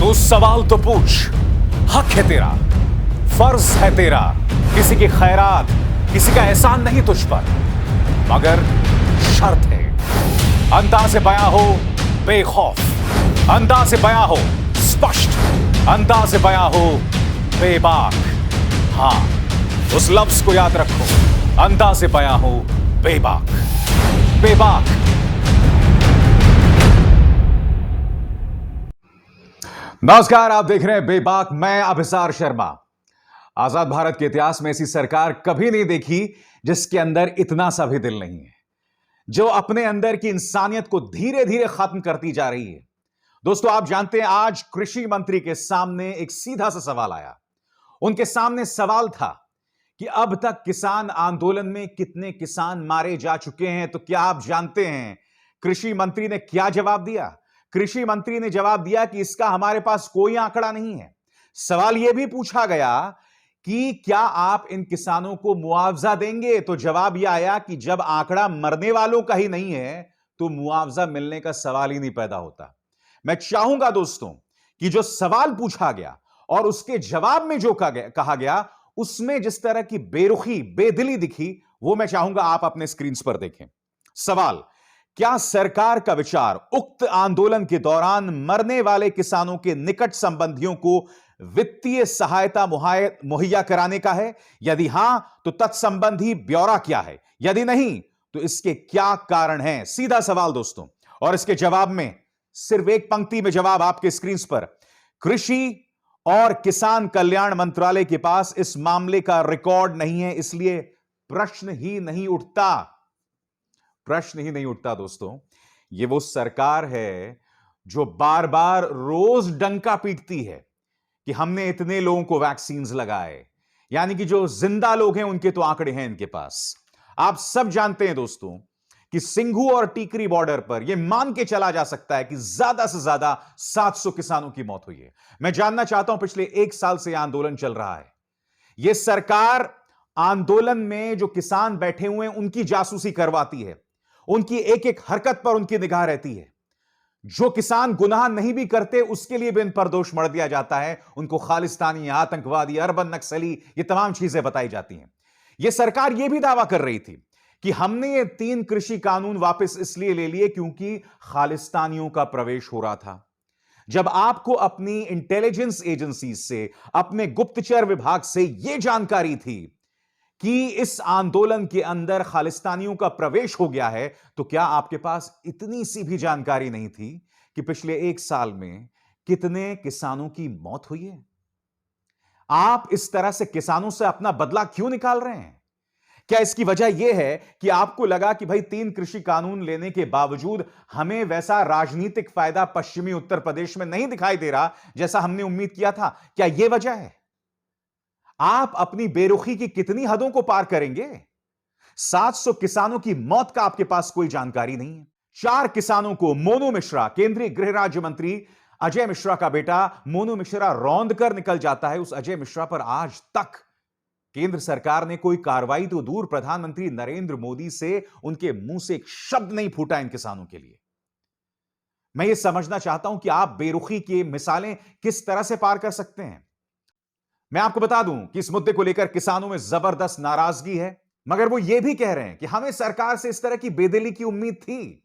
तू सवाल तो पूछ, हक है तेरा, फर्ज है तेरा। किसी की खैरात, किसी का एहसान नहीं तुझ पर, मगर शर्त है अंदाज़े बयां हो बेखौफ, अंदाज़े बयां हो स्पष्ट, अंदाज़े बयां हो बेबाक। हां, उस लफ्ज को याद रखो, अंदाज़े बयां हो बेबाक। बेबाक। नमस्कार, आप देख रहे हैं बेबाक। मैं अभिसार शर्मा। आजाद भारत के इतिहास में ऐसी सरकार कभी नहीं देखी जिसके अंदर इतना सा भी दिल नहीं है, जो अपने अंदर की इंसानियत को धीरे धीरे खत्म करती जा रही है। दोस्तों, आप जानते हैं आज कृषि मंत्री के सामने एक सीधा सा सवाल आया। उनके सामने सवाल था कि अब तक किसान आंदोलन में कितने किसान मारे जा चुके हैं। तो क्या आप जानते हैं कृषि मंत्री ने क्या जवाब दिया? कृषि मंत्री ने जवाब दिया कि इसका हमारे पास कोई आंकड़ा नहीं है। सवाल यह भी पूछा गया कि क्या आप इन किसानों को मुआवजा देंगे? तो जवाब यह आया कि जब आंकड़ा मरने वालों का ही नहीं है तो मुआवजा मिलने का सवाल ही नहीं पैदा होता। मैं चाहूंगा दोस्तों कि जो सवाल पूछा गया और उसके जवाब में जो कहा गया उसमें जिस तरह की बेरुखी, बेदिली दिखी, वो मैं चाहूंगा आप अपने स्क्रीन पर देखें। सवाल: क्या सरकार का विचार उक्त आंदोलन के दौरान मरने वाले किसानों के निकट संबंधियों को वित्तीय सहायता मुहैया कराने का है? यदि हां, तो तत्संबंधी ब्यौरा क्या है? यदि नहीं, तो इसके क्या कारण हैं? सीधा सवाल दोस्तों, और इसके जवाब में सिर्फ एक पंक्ति में जवाब आपके स्क्रीन पर। कृषि और किसान कल्याण मंत्रालय के पास इस मामले का रिकॉर्ड नहीं है, इसलिए प्रश्न ही नहीं उठता। प्रश्न ही नहीं उठता दोस्तों। यह वो सरकार है जो बार बार रोज डंका पीटती है कि हमने इतने लोगों को वैक्सीन्स लगाए, यानी कि जो जिंदा लोग हैं उनके तो आंकड़े हैं इनके पास। आप सब जानते हैं दोस्तों कि सिंघू और टीकरी बॉर्डर पर यह मान के चला जा सकता है कि ज्यादा से ज्यादा 700 किसानों की मौत हुई है। मैं जानना चाहता हूं, पिछले एक साल से यह आंदोलन चल रहा है। यह सरकार आंदोलन में जो किसान बैठे हुए हैं उनकी जासूसी करवाती है, उनकी एक एक हरकत पर उनकी निगाह रहती है। जो किसान गुनाह नहीं भी करते उसके लिए भी इन पर दोष मढ़ दिया जाता है, उनको खालिस्तानी, आतंकवादी, अर्बन नक्सली, ये तमाम चीजें बताई जाती हैं। यह सरकार यह भी दावा कर रही थी कि हमने ये 3 कृषि कानून वापस इसलिए ले लिए क्योंकि खालिस्तानियों का प्रवेश हो रहा था। जब आपको अपनी इंटेलिजेंस एजेंसी से, अपने गुप्तचर विभाग से यह जानकारी थी कि इस आंदोलन के अंदर खालिस्तानियों का प्रवेश हो गया है, तो क्या आपके पास इतनी सी भी जानकारी नहीं थी कि पिछले एक साल में कितने किसानों की मौत हुई है? आप इस तरह से किसानों से अपना बदला क्यों निकाल रहे हैं? क्या इसकी वजह यह है कि आपको लगा कि भाई 3 कृषि कानून लेने के बावजूद हमें वैसा राजनीतिक फायदा पश्चिमी उत्तर प्रदेश में नहीं दिखाई दे रहा जैसा हमने उम्मीद किया था? क्या यह वजह है? आप अपनी बेरुखी की कितनी हदों को पार करेंगे? 700 किसानों की मौत का आपके पास कोई जानकारी नहीं है। 4 किसानों को मोनू मिश्रा, केंद्रीय गृह राज्य मंत्री अजय मिश्रा का बेटा मोनू मिश्रा रौंद कर निकल जाता है। उस अजय मिश्रा पर आज तक केंद्र सरकार ने कोई कार्रवाई तो दूर, प्रधानमंत्री नरेंद्र मोदी से उनके मुंह से एक शब्द नहीं फूटा इन किसानों के लिए। मैं यह समझना चाहता हूं कि आप बेरुखी की मिसालें किस तरह से पार कर सकते हैं। मैं आपको बता दूं कि इस मुद्दे को लेकर किसानों में जबरदस्त नाराजगी है, मगर वो ये भी कह रहे हैं कि हमें सरकार से इस तरह की बेदिली की उम्मीद थी।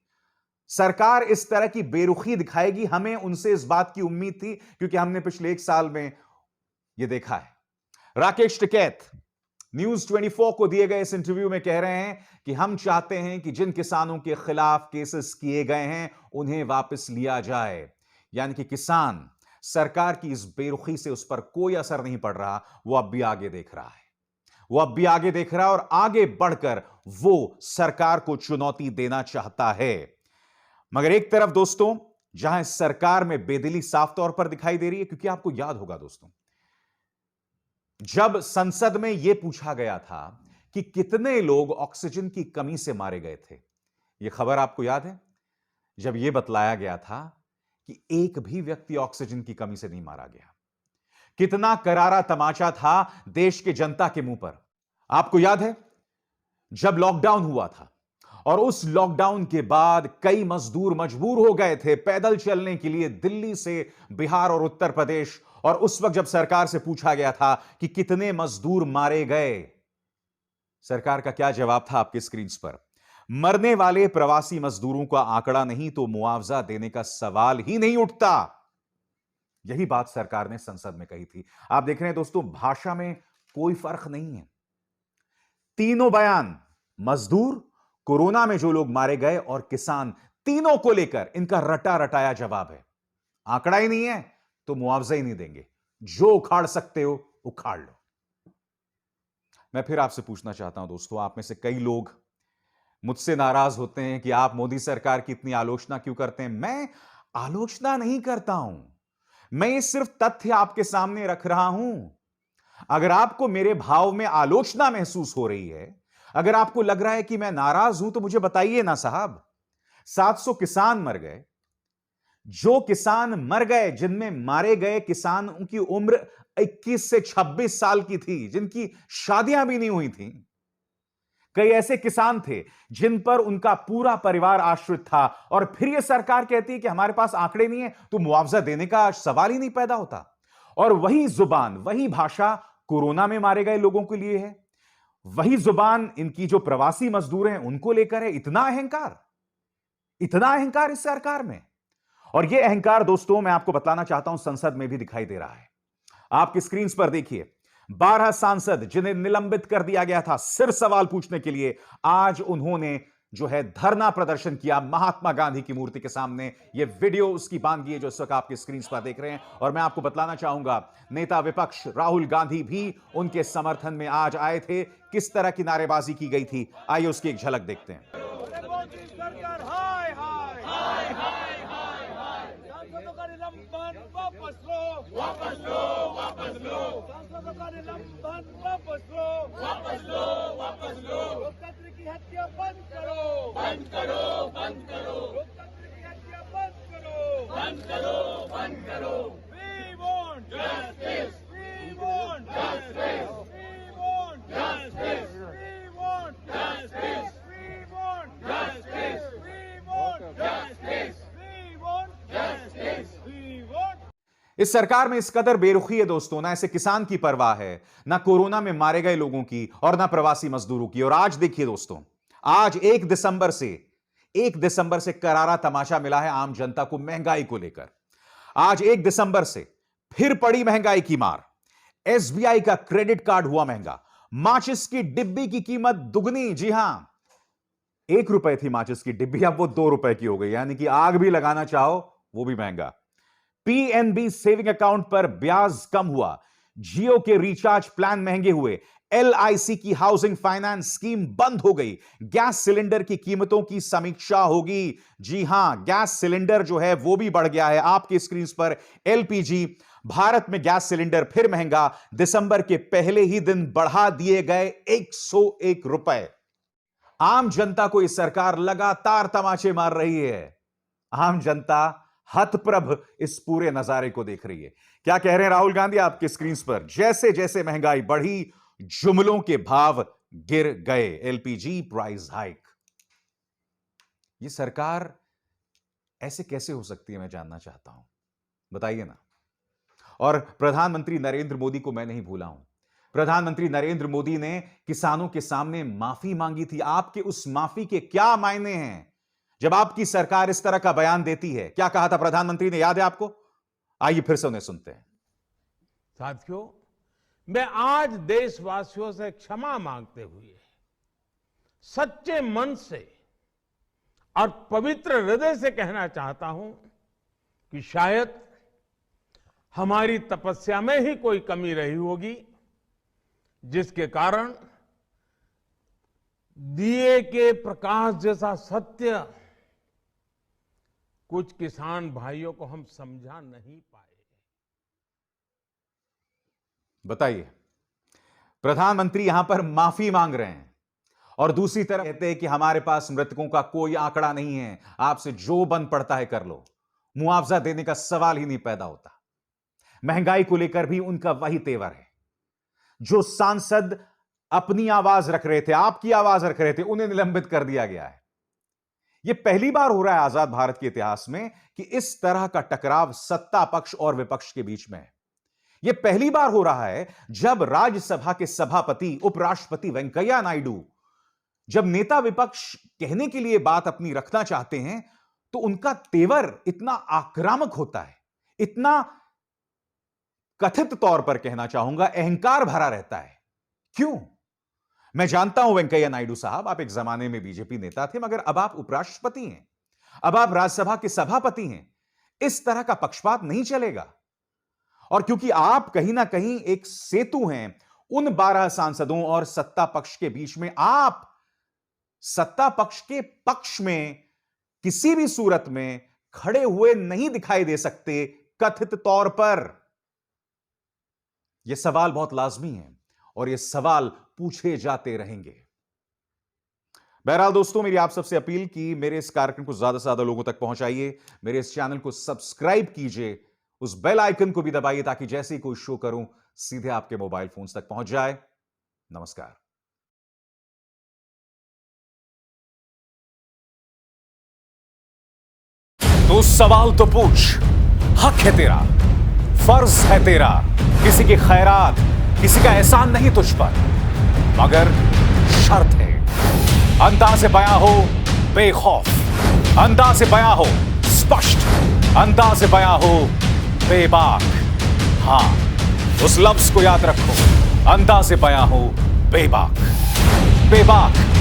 सरकार इस तरह की बेरुखी दिखाएगी, हमें उनसे इस बात की उम्मीद थी, क्योंकि हमने पिछले एक साल में यह देखा है। राकेश टिकैत न्यूज 24 को दिए गए इस इंटरव्यू में कह रहे हैं कि हम चाहते हैं कि जिन किसानों के खिलाफ केसेस किए गए हैं उन्हें वापस लिया जाए। यानी कि किसान सरकार की इस बेरुखी से उस पर कोई असर नहीं पड़ रहा, वो अब भी आगे देख रहा है। वो अब भी आगे देख रहा है और आगे बढ़कर वो सरकार को चुनौती देना चाहता है। मगर एक तरफ दोस्तों जहां इस सरकार में बेदिली साफ तौर पर दिखाई दे रही है, क्योंकि आपको याद होगा दोस्तों, जब संसद में यह पूछा गया था कि कितने लोग ऑक्सीजन की कमी से मारे गए थे, यह खबर आपको याद है? जब यह बतलाया गया था कि एक भी व्यक्ति ऑक्सीजन की कमी से नहीं मारा गया। कितना करारा तमाचा था देश के जनता के मुंह पर। आपको याद है जब लॉकडाउन हुआ था और उस लॉकडाउन के बाद कई मजदूर मजबूर हो गए थे पैदल चलने के लिए दिल्ली से बिहार और उत्तर प्रदेश। और उस वक्त जब सरकार से पूछा गया था कि कितने मजदूर मारे गए, सरकार का क्या जवाब था आपके स्क्रीन पर? मरने वाले प्रवासी मजदूरों का आंकड़ा नहीं तो मुआवजा देने का सवाल ही नहीं उठता। यही बात सरकार ने संसद में कही थी। आप देख रहे हैं दोस्तों, भाषा में कोई फर्क नहीं है। तीनों बयान, मजदूर, कोरोना में जो लोग मारे गए और किसान, तीनों को लेकर इनका रटा रटाया जवाब है। आंकड़ा ही नहीं है तो मुआवजा ही नहीं देंगे, जो उखाड़ सकते हो उखाड़ लो। मैं फिर आपसे पूछना चाहता हूं दोस्तों, आप में से कई लोग मुझसे नाराज होते हैं कि आप मोदी सरकार की इतनी आलोचना क्यों करते हैं। मैं आलोचना नहीं करता हूं, मैं ये सिर्फ तथ्य आपके सामने रख रहा हूं। अगर आपको मेरे भाव में आलोचना महसूस हो रही है, अगर आपको लग रहा है कि मैं नाराज हूं, तो मुझे बताइए ना साहब। 700 किसान मर गए। जो किसान मर गए, जिनमें मारे गए किसान, उनकी उम्र 21 से 26 साल की थी, जिनकी शादियां भी नहीं हुई थी। कई ऐसे किसान थे जिन पर उनका पूरा परिवार आश्रित था, और फिर यह सरकार कहती है कि हमारे पास आंकड़े नहीं है तो मुआवजा देने का सवाल ही नहीं पैदा होता। और वही जुबान, वही भाषा कोरोना में मारे गए लोगों के लिए है, वही जुबान इनकी जो प्रवासी मजदूर हैं उनको लेकर है। इतना अहंकार इस सरकार में। और यह अहंकार दोस्तों, मैं आपको बताना चाहता हूं, संसद में भी दिखाई दे रहा है। आपकी स्क्रीन पर देखिए, 12 सांसद जिन्हें निलंबित कर दिया गया था सिर्फ सवाल पूछने के लिए, आज उन्होंने जो है धरना प्रदर्शन किया महात्मा गांधी की मूर्ति के सामने। यह वीडियो उसकी बानगी है जो इस वक्त आपके स्क्रीन पर देख रहे हैं। और मैं आपको बतलाना चाहूंगा, नेता विपक्ष राहुल गांधी भी उनके समर्थन में आज आए थे। किस तरह की नारेबाजी की गई थी, आइए उसकी एक झलक देखते हैं। वापस लो, वापस लो, वापस लो, सांसदों का निलंबन वापस लो, वापस लो, वापस लो, लोकतंत्र की हत्या बंद करो, बंद करो, बंद करो, लोकतंत्र की हत्या बंद करो, बंद करो, बंद करो। We want justice, we want justice, we want justice, we want justice, we want justice, we want justice, we want justice, we want। इस सरकार में इस कदर बेरुखी है दोस्तों, ना ऐसे किसान की परवाह है, ना कोरोना में मारे गए लोगों की, और ना प्रवासी मजदूरों की। और आज देखिए दोस्तों, आज 1 दिसंबर से करारा तमाशा मिला है आम जनता को महंगाई को लेकर। आज 1 दिसंबर से फिर पड़ी महंगाई की मार। एसबीआई का क्रेडिट कार्ड हुआ महंगा, माचिस की डिब्बी की कीमत दुगनी। जी हां, 1 रुपए थी माचिस की डिब्बी, अब वो 2 रुपए की हो गई, यानी कि आग भी लगाना चाहो वो भी महंगा। पीएनबी सेविंग अकाउंट पर ब्याज कम हुआ, जियो के रिचार्ज प्लान महंगे हुए, एलआईसी की हाउसिंग फाइनेंस स्कीम बंद हो गई, गैस सिलेंडर की कीमतों की समीक्षा होगी। जी हां, गैस सिलेंडर जो है वो भी बढ़ गया है। आपकी स्क्रीन पर एलपीजी, भारत में गैस सिलेंडर फिर महंगा, दिसंबर के पहले ही दिन बढ़ा दिए गए 101 रुपए। आम जनता को इस सरकार लगातार तमाचे मार रही है। आम जनता हतप्रभ इस पूरे नजारे को देख रही है। क्या कह रहे हैं राहुल गांधी आपके स्क्रीन पर? जैसे जैसे महंगाई बढ़ी, जुमलों के भाव गिर गए। LPG price hike. ये सरकार ऐसे कैसे हो सकती है, मैं जानना चाहता हूं, बताइए ना। और प्रधानमंत्री नरेंद्र मोदी को मैं नहीं भूला हूं। प्रधानमंत्री नरेंद्र मोदी ने किसानों के सामने माफी मांगी थी। आपके उस माफी के क्या मायने हैं जब आपकी सरकार इस तरह का बयान देती है? क्या कहा था प्रधानमंत्री ने, याद है आपको? आइए फिर से उन्हें सुनते हैं। साथियों, मैं आज देशवासियों से क्षमा मांगते हुए सच्चे मन से और पवित्र हृदय से कहना चाहता हूं कि शायद हमारी तपस्या में ही कोई कमी रही होगी, जिसके कारण दिए के प्रकाश जैसा सत्य कुछ किसान भाइयों को हम समझा नहीं पाए। बताइए, प्रधानमंत्री यहां पर माफी मांग रहे हैं और दूसरी तरफ कहते हैं कि हमारे पास मृतकों का कोई आंकड़ा नहीं है, आपसे जो बन पड़ता है कर लो, मुआवजा देने का सवाल ही नहीं पैदा होता। महंगाई को लेकर भी उनका वही तेवर है। जो सांसद अपनी आवाज रख रहे थे, आपकी आवाज रख रहे थे, उन्हें निलंबित कर दिया गया है। यह पहली बार हो रहा है आजाद भारत के इतिहास में कि इस तरह का टकराव सत्ता पक्ष और विपक्ष के बीच में है। यह पहली बार हो रहा है जब राज्यसभा के सभापति उपराष्ट्रपति वेंकैया नायडू जब नेता विपक्ष कहने के लिए बात अपनी रखना चाहते हैं तो उनका तेवर इतना आक्रामक होता है, इतना कथित तौर पर कहना चाहूंगा अहंकार भरा रहता है। क्यों? मैं जानता हूं वेंकैया नायडू साहब, आप एक जमाने में बीजेपी नेता थे, मगर अब आप उपराष्ट्रपति हैं, अब आप राज्यसभा के सभापति हैं। इस तरह का पक्षपात नहीं चलेगा। और क्योंकि आप कहीं ना कहीं एक सेतु हैं उन 12 सांसदों और सत्ता पक्ष के बीच में, आप सत्ता पक्ष के पक्ष में किसी भी सूरत में खड़े हुए नहीं दिखाई दे सकते कथित तौर पर। यह सवाल बहुत लाजमी है और यह सवाल पूछे जाते रहेंगे। बहरहाल दोस्तों, मेरी आप सबसे अपील कि मेरे इस कार्यक्रम को ज्यादा से ज्यादा लोगों तक पहुंचाइए, मेरे इस चैनल को सब्सक्राइब कीजिए, उस बेल आइकन को भी दबाइए ताकि जैसे ही कोई शो करूं सीधे आपके मोबाइल फोन्स तक पहुंच जाए। नमस्कार। तो सवाल तो पूछ, हक है तेरा, फर्ज है तेरा, किसी की खैरात, किसी का एहसान नहीं तुझ पर, मगर शर्त है अंदाज़ से बयां हो बेखौफ, अंदाज़ से बयां हो स्पष्ट, अंदाज़ से बयां हो बेबाक। हां, उस लफ्ज को याद रखो, अंदाज़ से बयां हो बेबाक। बेबाक